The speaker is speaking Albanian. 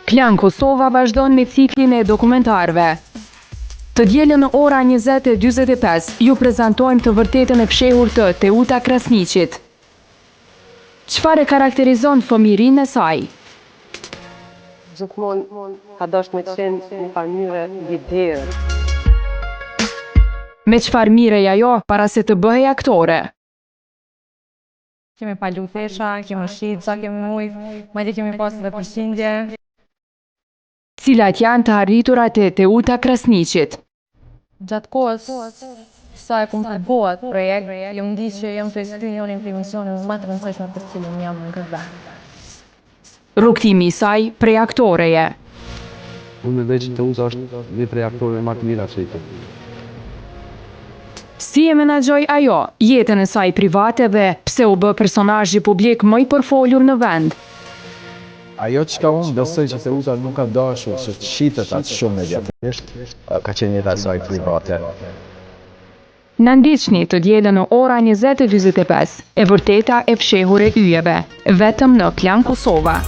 Plan Kosova vazhdon me ciklin e dokumentarëve. Të dielën në ora 20:45 ju prezantojmë të vërtetën e fshehur të Teuta Krasniqit. Çfarë karakterizon fëmijërinë e saj? Gjithmonë ka dashur me qenë një familje lidere. Me çfarë mirej ajo para se të bëhej aktore? Kemi palu fesha, kemi shit, sa kemi ujë, madje kemi pas edhe përshindje. Cilat janë të arriturat e Teuta Krasniqit? Gjatë kohës, sa e kum filluar projekt, jam di që jam të një informacionin më të rëndësishëm për cilën jam në këtë vend. Rrugtimi i saj prej aktoreje. Unë mendoj që Teuta është një prej aktorëve më të mira që i kam. Si e menaxhoi ajo jetën e saj private dhe pse u bë personazhi publik më i përfolur në vend? Ajo që unë besoj që Teuta nuk ka dashur që të shitet atë shumë mediatikisht, ka qenë jeta e saj private. Na ndiqni të dielën në ora 20:45, e vërteta e fshehur e yjeve, vetëm në Plan Kosova.